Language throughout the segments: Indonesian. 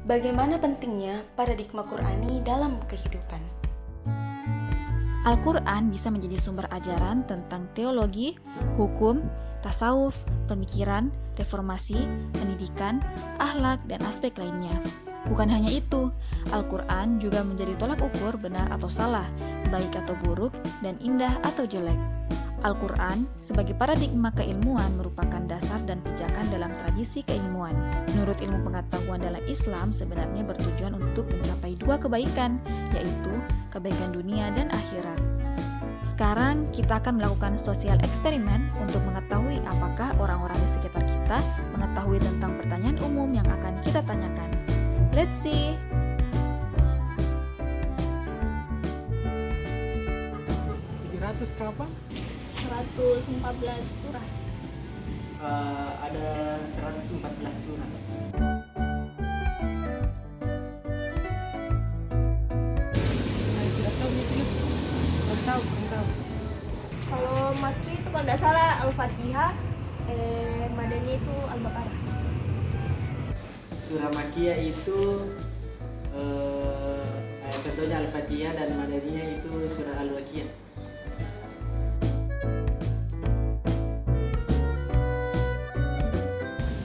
Bagaimana pentingnya paradigma Qur'ani dalam kehidupan? Al-Quran bisa menjadi sumber ajaran tentang teologi, hukum, tasawuf, pemikiran, reformasi, pendidikan, akhlak, dan aspek lainnya. Bukan hanya itu, Al-Quran juga menjadi tolak ukur benar atau salah, baik atau buruk, dan indah atau jelek. Al-Quran sebagai paradigma keilmuan merupakan dasar dan pijakan dalam tradisi keilmuan. Menurut ilmu pengetahuan dalam Islam sebenarnya bertujuan untuk mencapai dua kebaikan, yaitu kebaikan dunia dan akhirat. Sekarang kita akan melakukan sosial eksperimen untuk mengetahui apakah orang-orang di sekitar kita mengetahui tentang pertanyaan umum yang akan kita tanyakan. Let's see! Kapan? 114 surah. Ada 114 surah. Tidak tahu. Kalau Makki itu kalau tidak salah Al-Fatihah, Madani itu Al-Baqarah. Surah Makkiyah itu contohnya Al-Fatihah, dan Madaniyah itu surah Al-Waqiah.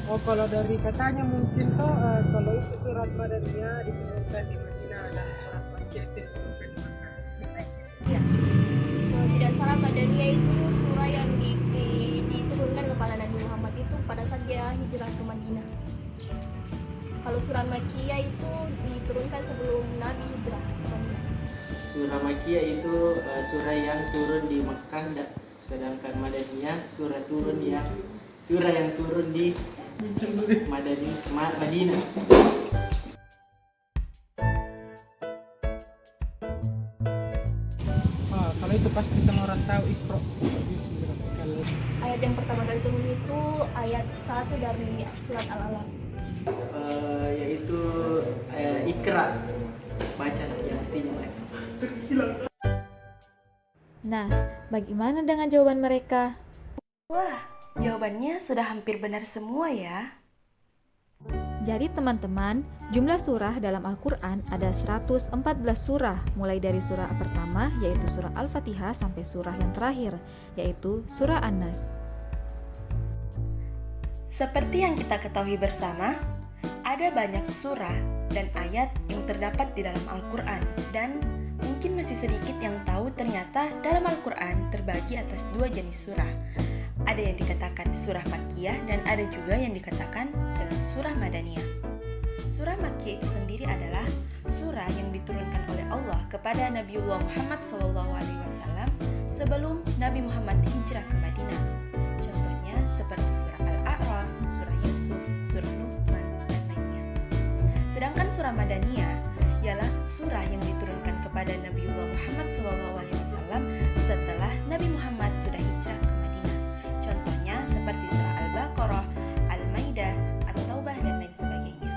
Oh, kalau dari katanya mungkin tuh kalau itu surat Madaniyah diturunkan di Madinah dan surat Makkiyah itu diturunkan di Makkah. Iya. Kalau tidak salah Madaniyah itu surah yang diturunkan kepada Nabi Muhammad itu pada saat dia hijrah ke Madinah. Kalau surah Makkiyah itu diturunkan sebelum Nabi hijrah ke Madinah. Surah Makkiyah itu surah yang turun di Makkah, sedangkan Madaniyah surah yang turun di Madinah. Kalau itu pasti semua orang tahu Iqra. Ayat yang pertama kali turun itu ayat 1 dari surat Al-Alaq. Yaitu Iqra, baca yang artinya baca. Nah, bagaimana dengan jawaban mereka? Wah, jawabannya sudah hampir benar semua ya. Jadi teman-teman, jumlah surah dalam Al-Quran ada 114 surah, mulai dari surah pertama yaitu surah Al-Fatihah sampai surah yang terakhir, yaitu surah An-Nas. Seperti yang kita ketahui bersama, ada banyak surah dan ayat yang terdapat di dalam Al-Quran, dan mungkin masih sedikit yang tahu ternyata dalam Al-Quran terbagi atas dua jenis surah. Ada yang dikatakan surah Makkiyah dan ada juga yang dikatakan dengan surah Madaniyah. Surah Makkiyah itu sendiri adalah surah yang diturunkan oleh Allah kepada Nabiullah Muhammad SAW sebelum Nabi Muhammad hijrah ke Madinah. Contohnya seperti surah Al-A'raf, surah Yusuf, surah Luqman, dan lainnya. Sedangkan surah Madaniyah ialah surah yang diturunkan kepada Nabiullah Muhammad SAW setelah Nabi Muhammad sudah hijrah ke Madinah. Contohnya seperti surah Al-Baqarah, Al-Maidah, At-Taubah, dan lain sebagainya.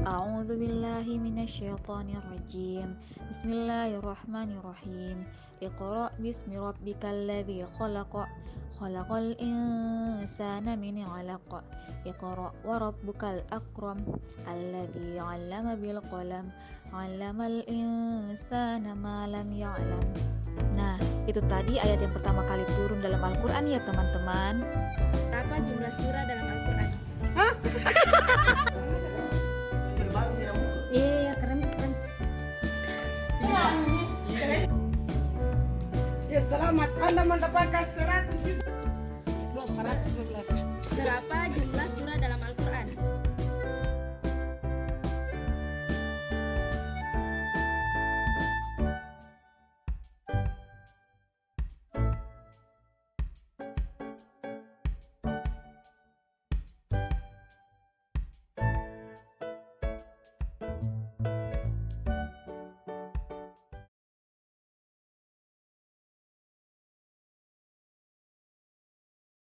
A'udzu billahi minasyaitonir rajim. Bismillahirrahmanirrahim. Iqra bismi rabbikal ladzi khalaq. Khalaqal insana min 'alaq. Iqra wa rabbukal akram. Alladzi 'allama bil qalam. 'Allamal insana ma lam ya'lam. Nah, itu tadi ayat yang pertama kali turun dalam Al-Quran ya teman-teman. Berapa jumlah surah dalam Al-Quran? Iya, keren. Ya, selamat Anda mendapatkan 100 juta. 411. Berapa jumlah